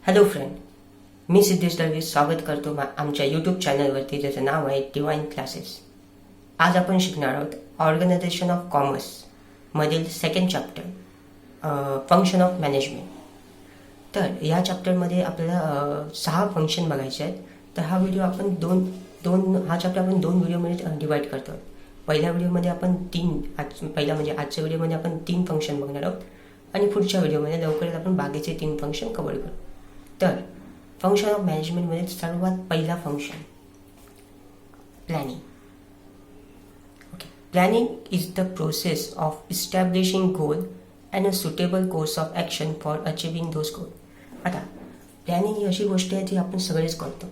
Hello friend, मी सिद्धेश दळवी स्वागत करतो आमच्या यूट्यूब चॅनलवरती, ज्याचं नाव आहे डिवाइन क्लासेस. आज आपण शिकणार आहोत ऑर्गनायझेशन ऑफ कॉमर्स मधील second chapter function of management. तर या चॅप्टरमध्ये आपल्याला 6 फंक्शन बघायचे आहेत. तर हा व्हिडिओ आपण हा चॅप्टर आपण 2 व्हिडिओमध्ये डिवाइड करतो. पहिल्या व्हिडिओमध्ये आपण आजच्या व्हिडिओमध्ये आपण 3 फंक्शन बघणार आहोत आणि पुढच्या व्हिडिओमध्ये लवकरच आपण बाकीचे 3 फंक्शन कव्हर करू. तर फंक्शन ऑफ मॅनेजमेंटमध्ये सर्वात पहिला function planning. Okay, planning is the process of establishing goal and a suitable course of action for achieving those goal. आता प्लॅनिंग ही अशी गोष्ट आहे जी आपण सगळेच करतो.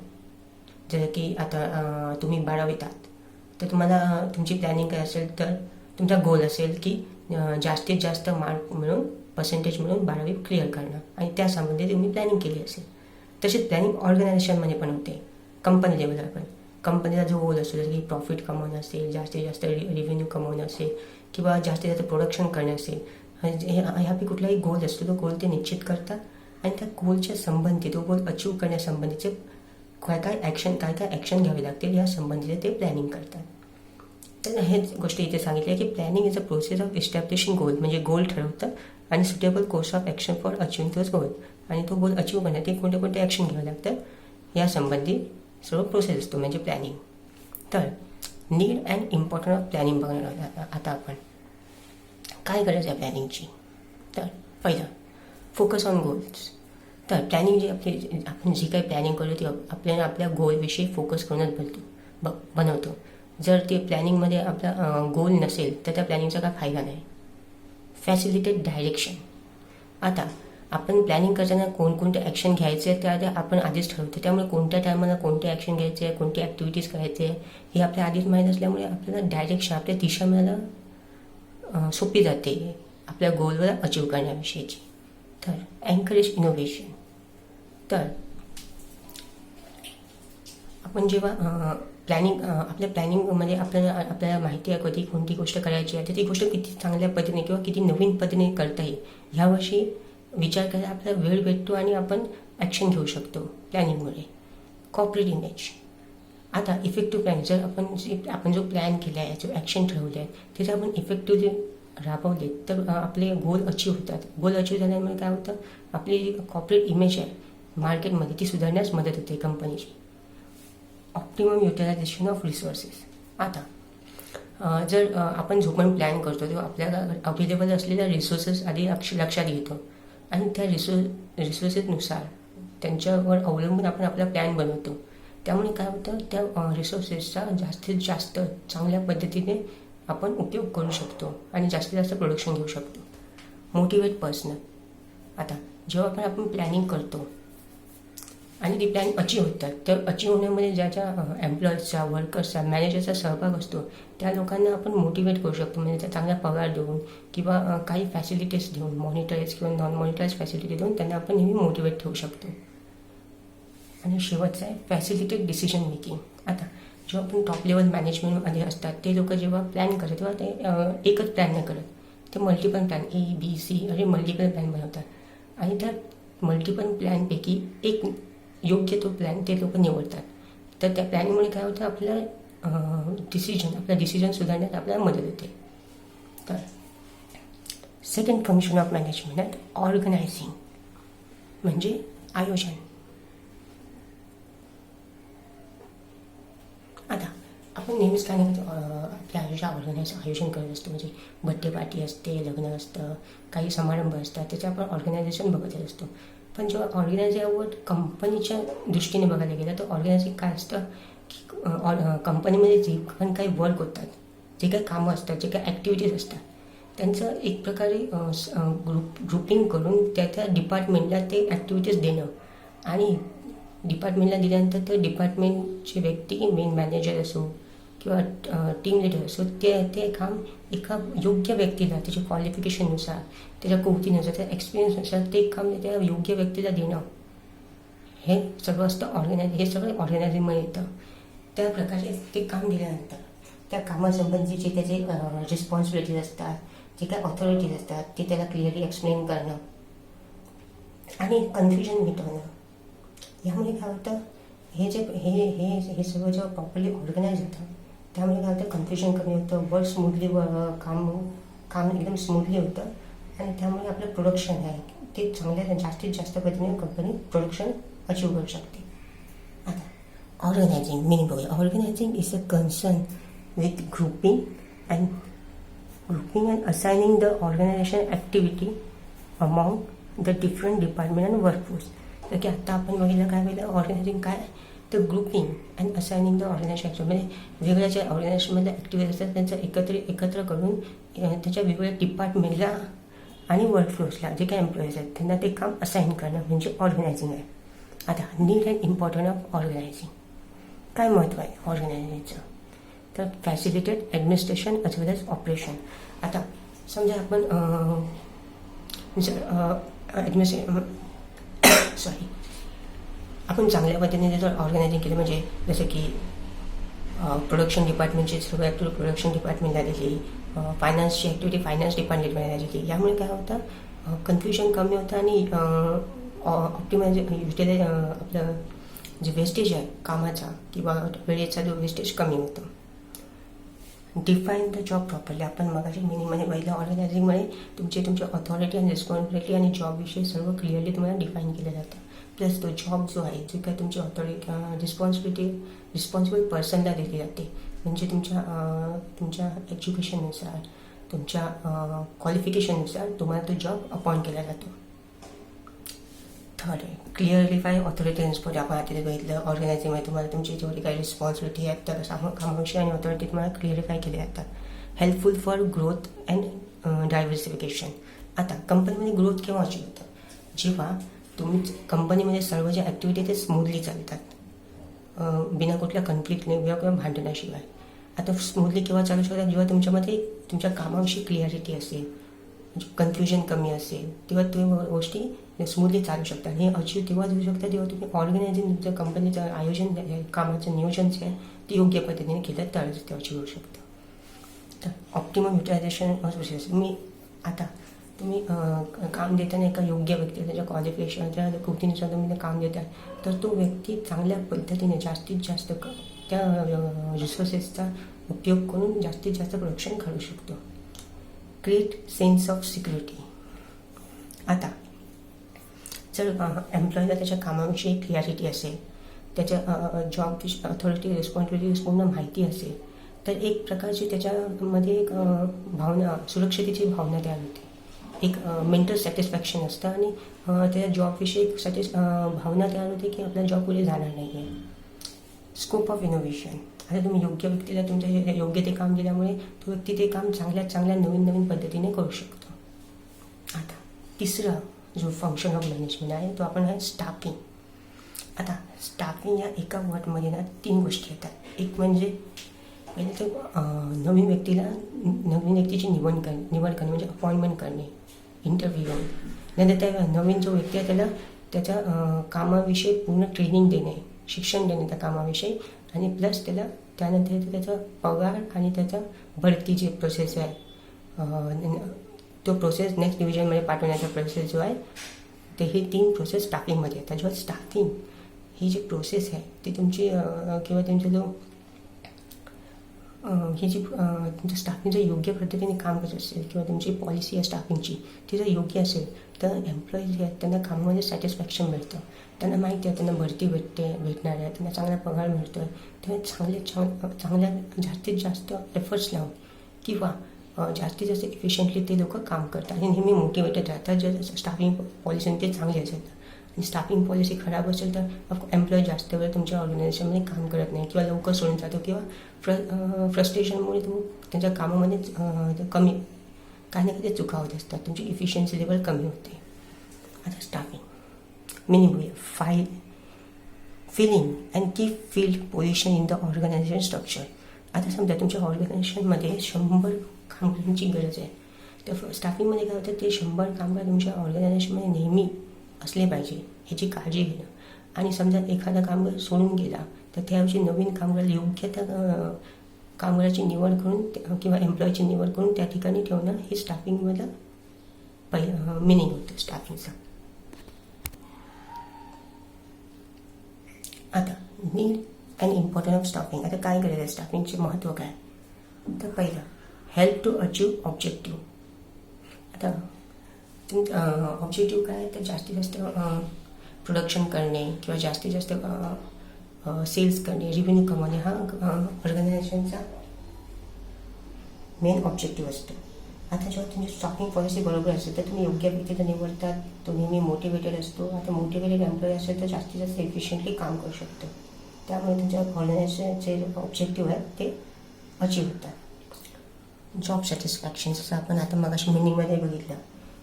जसं की आता तुम्ही 12वीत आहात, तर तुम्हाला तुमची प्लॅनिंग काय असेल, तर तुमचा गोल असेल की जास्तीत जास्त मार्क मिळून पर्सेंटेज मिळून 12वी क्लिअर करणं, आणि त्या संबंधी तुम्ही प्लॅनिंग केली असेल. तसेच प्लॅनिंग ऑर्गनायझेशनमध्ये पण होते. कंपनी लेवलवर पण कंपनीचा जो गोल असतो, जसं की प्रॉफिट कमवणं असेल, जास्तीत जास्त रेव्हेन्यू कमवणं असेल, किंवा जास्तीत जास्त प्रोडक्शन करणं असेल, ह्यापैकी कुठलाही गोल असतो, तो गोल ते निश्चित करतात आणि त्या गोलच्या संबंधित, तो गोल अचीव करण्यासंबंधीचे काय ॲक्शन घ्यावे लागतील या संबंधीचे ते प्लॅनिंग करतात. तर हेच गोष्ट इथे सांगितली आहे की planning is a process of establishing goal, म्हणजे गोल ठरवतं आणि suitable course of action for achieving those goal, आणि तो गोल अचीव करण्यासाठी कोणते ॲक्शन घ्यावे लागतात या संबंधी सर्व प्रोसेस असतो, म्हणजे प्लॅनिंग. तर need and importance of planning बघणार आहोत. आता आपण काय गरज आहे प्लॅनिंगची. तर पहिलं, फोकस ऑन गोल्स. तर प्लॅनिंग आपण जी काही प्लॅनिंग करतो ती आपल्याला आपल्या गोलविषयी फोकस करूनच बनवतो. जर ते प्लॅनिंगमध्ये आपला गोल नसेल तर त्या प्लॅनिंगचा काय फायदा नाही. Facilitate direction. आता आपण प्लॅनिंग करताना कोणकोणते ॲक्शन घ्यायचे त्या आपण आधीच ठरवतो. त्यामुळे कोणत्या टायमाला कोणते ॲक्शन घ्यायचे, कोणती ॲक्टिव्हिटीज करायचे हे आपल्या आधीच माहीत असल्यामुळे आपल्याला डायरेक्शन, आपल्या दिशा मिळायला सोपी जाते आपल्या गोलवर अचीव करण्याविषयीची. तर एन्करेज इनोव्हेशन. तर आपण जेव्हा आपल्या प्लॅनिंगमध्ये आपल्याला माहिती आहे कधी कोणती गोष्ट करायची आहे, तर ती गोष्ट किती चांगल्या पद्धतीने किंवा किती नवीन पद्धतीने करता येईल ह्याविषयी विचार करायला आपल्याला वेळ भेटतो आणि आपण ॲक्शन घेऊ शकतो प्लॅनिंगमुळे. Corporate image. आता इफेक्टिव्ह प्लॅनिंग, जर आपण जो प्लॅन केला आहे, जो ॲक्शन ठरवले आहे, त्याचे आपण इफेक्टिव्हली राबवले तर आपले गोल अचीव होतात. गोल अचीव झाल्यामुळे काय होतं, आपली कॉर्पोरेट इमेज आहे मार्केटमध्ये ती सुधारण्यास मदत होते कंपनीची. Optimum utilisation of resources. आता जर आपण जो पण प्लॅन करतो तेव्हा आपल्याला अवेलेबल असलेल्या रिसोर्सेस आधी लक्षात घेतो आणि त्या रिसोर्सेसनुसार त्यांच्यावर अवलंबून आपण आपला प्लॅन बनवतो. त्यामुळे काय होतं, त्या रिसोर्सेसचा जास्तीत जास्त चांगल्या पद्धतीने आपण उपयोग करू शकतो आणि जास्तीत जास्त प्रोडक्शन घेऊ शकतो. Motivate personal. आता जेव्हा आपण प्लॅनिंग करतो आणि ती प्लॅन अचीव होतात, तर अचीव होण्यामध्ये ज्याच्या एम्प्लॉईजचा, वर्कर्सचा, मॅनेजरचा सहभाग असतो त्या लोकांना आपण मोटिवेट करू शकतो. म्हणजे त्या चांगला पगार देऊन किंवा काही फॅसिलिटीज देऊन, मॉनिटराईज किंवा नॉन मॉनिटराईज फॅसिलिटी देऊन त्यांना आपण नेहमी मोटिवेट ठेवू शकतो. आणि शेवटचं आहे फॅसिलिटेट डिसिजन मेकिंग. आता जेव्हा आपण टॉप लेवल मॅनेजमेंटमध्ये असतात ते लोक जेव्हा प्लॅन करतात तेव्हा ते एकच प्लॅन नाही करत, ते मल्टिपल प्लॅन ABC असे मल्टिपल प्लॅन बनवतात आणि त्या मल्टिपल प्लॅनपैकी एक योग्य तो प्लॅन ते लोक निवडतात. तर त्या प्लॅनिंगमुळे काय होतं, आपल्या डिसिजन सुधारण्यात आपल्याला मदत होते. तर सेकंड फंक्शन ऑफ मॅनेजमेंट आहे ऑर्गनायझिंग, म्हणजे आयोजन. आता आपण नेहमीच काय नाही आपल्या आयुष्यात आयोजन करत असतो. म्हणजे बड्डे पार्टी असते, लग्न असतं, काही समारंभ असतात, त्याचं आपण ऑर्गनायझेशन बघत असतो. पण जेव्हा ऑर्गनायझरवर कंपनीच्या दृष्टीने बघायला गेलं तर ऑर्गनायझिंग काय असतं की कंपनीमध्ये जे पण काही वर्क होतात, जे काही कामं असतात, जे काही ॲक्टिव्हिटीज असतात, त्यांचं एक प्रकारे ग्रुपिंग करून त्या डिपार्टमेंटला ते ॲक्टिव्हिटीज देणं, आणि डिपार्टमेंटला दिल्यानंतर त्या डिपार्टमेंटचे व्यक्ती, मेन मॅनेजर असो किंवा टीम लिडर असो, ते काम एका योग्य व्यक्तीला त्याच्या क्वालिफिकेशननुसार, त्याच्या कौतीनुसार, त्या एक्सपिरियन्सनुसार ते काम त्या योग्य व्यक्तीला देणं, हे सगळं असतं हे सगळं ऑर्गनायझिंगमध्ये येतं. त्या प्रकारे ते काम दिल्यानंतर त्या कामासंबंधीचे त्याचे रिस्पॉन्सिबिलिटीज असतात, जे काही ऑथॉरिटीज असतात ते त्याला क्लिअरली एक्सप्लेन करणं आणि कन्फ्युजन मिटवणं, यामुळे काय होतं, हे जे हे हे हे सगळं जेव्हा प्रॉपरली ऑर्गनाईज होतं त्यामुळे काय होतं, कन्फ्युजन कमी होतं, वर्क स्मूथली काम काम एकदम स्मूथली होतं आणि त्यामुळे आपलं प्रोडक्शन आहे ते चांगल्या जास्तीत जास्त पद्धतीने कंपनी प्रोडक्शन अचीव करू शकते. आता ऑर्गनायझिंग मिनिंग बघूया. Organising is a concern with grouping and assigning the organisation activity among the different department and workforce. तर की आत्ता आपण बघितलं काय पहिलं ऑर्गनायझिंग काय, तर grouping and assigning the organisation म्हणजे वेगळ्या ज्या ऑर्गनायझेशनमधल्या ॲक्टिव्हिटीज असतात त्यांचं एकत्र करून त्याच्या वेगवेगळ्या डिपार्टमेंटला आणि वर्कफ्लोर्सला जे काही एम्प्लॉईज आहेत त्यांना ते काम असाइन करणं म्हणजे ऑर्गनायझिंग आहे. आता need and importance of organising. काय महत्त्व आहे ऑर्गनायझिंगचं, तर फॅसिलिटेट ॲडमिनिस्ट्रेशन ॲज वेल एज ऑपरेशन. आता समजा आपण आपण चांगल्या पद्धतीने जर ऑर्गनायझिंग केलं म्हणजे जसं की प्रोडक्शन डिपार्टमेंटची सर्व ॲक्टिव्हिटी प्रोडक्शन डिपार्टमेंटला दिली, फायनान्सची ॲक्टिव्हिटी फायनान्स डिपार्टमेंटला दिली, यामुळे काय होतं कन्फ्युजन कमी होतं आणि ऑप्टिमाइज युटिलाइज आपलं जे वेस्टेज आहे कामाचा किंवा वेळेचा जो वेस्टेज कमी होतं. Define the job properly. आपण मगाशी मिनिंगमध्ये पहिल्या ऑर्गनायझिंगमुळे तुमची ऑथॉरिटी आणि रिस्पॉन्सिबिलिटी आणि जॉबविषयी सर्व क्लिअरली तुम्हाला डिफाईन केलं जातं. प्लस तो जॉब जो आहे जे काय तुमची ऑथॉरिटी रिस्पॉन्सिबल पर्सनला दिली जाते म्हणजे तुमच्या एज्युकेशननुसार तुमच्या क्वालिफिकेशननुसार तुम्हाला तो जॉब अपॉइंट केला जातो. थर्ड आहे क्लिअरिफाय ऑथॉरिटी रिस्पॉन्स. आपण आता बघितलं ऑर्गनायझिंगमध्ये तुम्हाला तुमची जेवढी काही रिस्पॉन्सिबिलिटी आहेत तर कामाविषयी आणि ऑथॉरिटी तुम्हाला क्लिअरिफाय केले जातात. Helpful for growth and diversification. आता कंपनीमध्ये ग्रोथ केव्हा अचीव होतं, जेव्हा तुम्ही कंपनीमध्ये सर्व ज्या ॲक्टिव्हिटी ते स्मूथली चालतात बिना कुठल्या कन्फ्लिक्टने किंवा भांडणाशिवाय. आता स्मूथली केव्हा चालू शकतात, जेव्हा तुमच्यामध्ये तुमच्या कामाविषयी क्लिअरिटी असेल, कन्फ्युजन कमी असेल, तेव्हा तुम्ही गोष्टी स्मूथली चालू शकतात. हे अचीव तेव्हाच होऊ शकतात जेव्हा तुम्ही ऑर्गनायझिंग तुमच्या कंपनीचं आयोजन कामाचं नियोजन जे आहे ते योग्य पद्धतीने केलं तरच ते अचीव होऊ शकतं. तर ऑप्टिमम युटिलायझेशन प्रोसेस. आता तुम्ही काम देताना एका योग्य व्यक्ती त्याच्या क्वालिफिकेशन त्या कृतीनुसार तुम्ही काम देत आहे तर तो व्यक्ती चांगल्या पद्धतीने जास्तीत जास्त त्या रिसोर्सेसचा उपयोग करून जास्तीत जास्त प्रोडक्शन काढू शकतो. Create sense of security. आता जर एम्प्लॉईला त्याच्या कामाविषयी क्लिअरिटी असेल, त्याच्या जॉब ऑथॉरिटी रिस्पॉन्सिबिलिटी पूर्ण माहिती असेल तर एक प्रकारची त्याच्यामध्ये एक भावना सुरक्षितेची भावना तयार होते, एक मेंटल सॅटिस्फॅक्शन असतं आणि त्या जॉबविषयी एक भावना तयार होते की आपला जॉब पुढे जाणार नाही आहे. Scope of innovation. आता तुम्ही योग्य व्यक्तीला तुमच्या योग्य ते काम दिल्यामुळे तो व्यक्ती ते काम चांगल्या नवीन पद्धतीने करू शकतो. आता तिसरा जो फंक्शन ऑफ मॅनेजमेंट आहे तो आपण आहे स्टाफिंग. आता स्टाफिंग या एका वर्डमध्ये ना 3 गोष्टी येतात. एक म्हणजे पहिले तर नवीन व्यक्तीची निवड करणे म्हणजे अपॉइंटमेंट करणे, इंटरव्ह्यू घेऊन. नंतर त्या नवीन जो व्यक्ती आहे त्याला त्याच्या कामाविषयी पूर्ण ट्रेनिंग देणे, शिक्षण देणे त्या कामाविषयी आणि प्लस त्यानंतर त्याचा पगार आणि त्याचा बढती जी प्रोसेस आहे तो प्रोसेस नेक्स्ट डिव्हिजनमध्ये पाठवण्याचा प्रोसेस जो आहे ते हे 3 प्रोसेस स्टाफिंगमध्ये येतात. जेव्हा स्टाफिंग ही जी प्रोसेस आहे ती तुमची किंवा तुमचा जो ही जी तुमचं स्टाफिंग जर योग्य पद्धतीने काम करत असेल किंवा तुमची पॉलिसी आहे स्टाफिंगची ती जर योग्य असेल तर एम्प्लॉईज जे आहेत त्यांना कामामध्ये सॅटिस्फॅक्शन मिळतं. त्यांना माहिती आहे त्यांना भरती भेटणार आहे, त्यांना चांगला पगार मिळतो आहे. तेव्हा चांगल्या जास्तीत जास्त एफर्ट्स लावून किंवा जास्तीत जास्त इफिशियंटली ते लोक काम करतात आणि नेहमी मोटिवेटेड राहतात. जर स्टाफिंग पॉलिसी ते चांगली असेल आणि स्टाफिंग पॉलिसी खराब असेल तर एम्प्लॉई जास्त वेळ तुमच्या ऑर्गनायझेशनमध्ये काम करत नाही किंवा लवकर सोडून जातो किंवा फ्रस्ट्रेशनमुळे त्यांच्या कामामध्ये काही ना काही चुका होत असतात, तुमची इफिशियन्सी लेवल कमी होते. आता staffing minimum filling and keep filled position in the organisation structure. आता समजा तुमच्या ऑर्गनायझेशनमध्ये 100 कामगारांची गरज आहे तर स्टाफिंगमध्ये काय होतं ते 100 कामगार तुमच्या ऑर्गनायझेशनमध्ये नेहमी असले पाहिजे ह्याची काळजी घेणं. आणि समजा एखादा कामगार सोडून गेला तर त्याऐवजी नवीन कामगार योग्य त्या कामगाराची निवड करून किंवा एम्प्लॉईची निवड करून त्या ठिकाणी ठेवणं हे स्टाफिंगमधलं मिनिंग होतं स्टाफिंगचं. Need and importance of staffing. आता काय करायचं स्टाफिंगचे महत्त्व काय? तर पहिलं, हेल्प टू अचीव ऑब्जेक्टिव्ह. आता ऑब्जेक्टिव्ह काय तर जास्तीत जास्त प्रोडक्शन करणे किंवा जास्तीत जास्त सेल्स करणे, रेव्हेन्यू कमवणे हा ऑर्गनायझेशनचा मेन ऑब्जेक्टिव्ह असतो. आता जेव्हा तुमची स्टॉकिंग पॉलिसी बरोबर असेल तर तुम्ही योग्य व्यक्तीला निवडतात, तो नेहमी मोटिवेटेड असतो. आता मोटिवेटेड एम्प्लॉई असेल तर जास्तीत जास्त एफिशियंटली काम करू शकतो. त्यामुळे तुमच्या ऑर्गनायझेशनचे जे ऑब्जेक्टिव्ह आहेत ते अचीव होतात. जॉब सॅटिस्फॅक्शन, जसं आपण आता मगाशी मिनिंगमध्ये बघितलं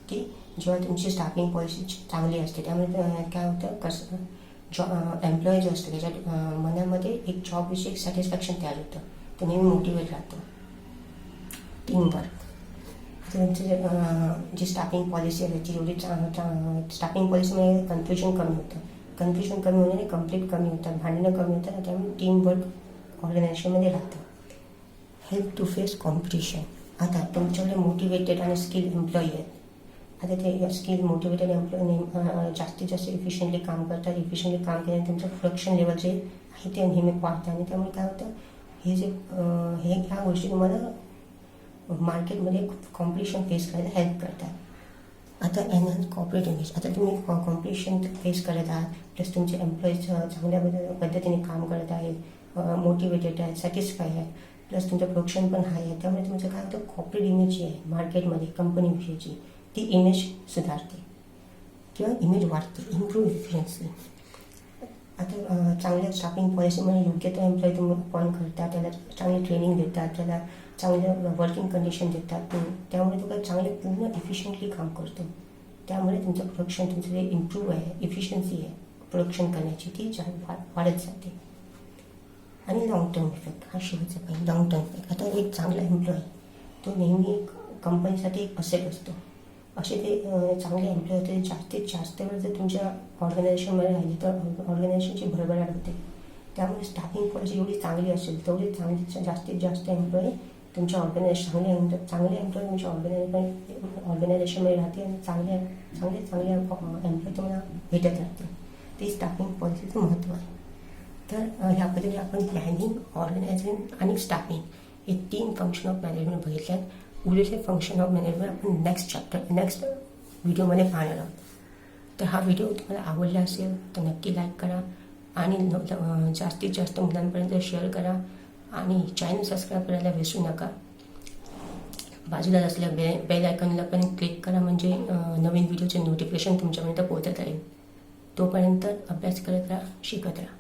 की जेव्हा तुमची स्टाफिंग पॉलिसी चांगली असते त्यामुळे काय होतं, कसं एम्प्लॉई जो असतो त्याच्या मनामध्ये एक जॉबविषयी सॅटिस्फॅक्शन तयार होतं, तो नेहमी मोटिवेट राहतो. टीमवर्क, आता तुमची जी स्टाफिंग पॉलिसी आहे त्याची जेवढी स्टाफिंग पॉलिसीमध्ये कन्फ्युजन कमी होतं. कन्फ्युजन कमी होण्याने कंप्लीट कमी होतात, भांडणं कमी होतात, त्यामुळे टीमवर्क ऑर्गनायझेशनमध्ये राहतं. हेल्प टू फेस कॉम्पिटिशन, आता तुमच्याकडे मोटिवेटेड आणि स्किल एम्प्लॉई आहेत. आता ते स्किल मोटिवेटेड एम्प्लॉई जास्तीत जास्त इफिशियंटली काम करतात. इफिशियंटली काम केल्याने तुमचं प्रोडक्शन लेवल जे आहे ते नेहमी वाढतं आणि त्यामुळे काय होतं, ह्या गोष्टी तुम्हाला मार्केटमध्ये कॉम्पिटिशन फेस करायला हेल्प करतात. आता एनहान्स कॉर्पोरेट इमेज, आता तुम्ही कॉम्पिटिशन फेस करत आहात, प्लस तुमचे एम्प्लॉईज चांगल्या पद्धतीने काम करत आहेत, मोटिवेटेड आहेत, सॅटिस्फाय आहे, प्लस तुमचं प्रोडक्शन पण हाय आहे. त्यामुळे तुमचं काय होतं, कॉर्पोरेट इमेज जी आहे मार्केटमध्ये कंपनीविषयीची ती इमेज सुधारते किंवा इमेज वाढते. इम्प्रूव्ह इफिशियन्सी, आता चांगल्या स्टाफिंग पॉलिसीमुळे योग्य तो एम्प्लॉई तुम्ही अपॉइंट करता, त्याला चांगली ट्रेनिंग देतात, त्याला चांगलं वर्किंग कंडिशन देतात, त्यामुळे तो काय चांगले पूर्ण इफिशियंटली काम करतो. त्यामुळे तुमचं प्रोडक्शन, तुमचं जे इम्प्रूव्ह आहे इफिशियन्सी आहे प्रोडक्शन करण्याची ती वाढत जाते. आणि लॉंग टर्म इफेक्ट, हा शेवटचा पाहिजे लॉंग टर्म इफेक्ट. आता एक चांगला एम्प्लॉई तो नेहमी कंपनीसाठी एक असेट असतो. असे ते चांगले एम्प्लॉई होते जास्तीत जास्त वेळ जर तुमच्या ऑर्गनायझेशनमध्ये राहिले तर ऑर्गनायझेशनची भरभराट होते. त्यामुळे स्टाफिंग पॉलिसी एवढी चांगली असेल तेवढी जास्तीत जास्त एम्प्लॉई तुमच्या चांगले एम्प्लॉई तुमच्या ऑर्गनायझेशनमध्ये राहते आणि चांगले एम्प्लॉई तुम्हाला भेटत राहते. ते स्टाफिंग पॉलिसीचं महत्त्व आहे. तर ह्या पद्धतीने आपण प्लॅनिंग, ऑर्गनायझिंग आणि स्टाफिंग हे 3 फंक्शन ऑफ मॅनेजमेंट बघितले आहेत. उरलेले फंक्शन ऑफ मॅनेजमेंट आपण नेक्स्ट व्हिडिओमध्ये पाहणार आहोत. तर हा व्हिडिओ तुम्हाला आवडला असेल तर नक्की लाईक करा आणि जास्तीत जास्त मुलांपर्यंत शेअर करा आणि चॅनल सबस्क्राईब करायला विसरू नका. बाजूला असलेल्या बेल आयकॉनला पण क्लिक करा, म्हणजे नवीन व्हिडिओचे नोटिफिकेशन तुमच्यापर्यंत पोहोचत राहील. तोपर्यंत अभ्यास करत राहा, शिकत राहा.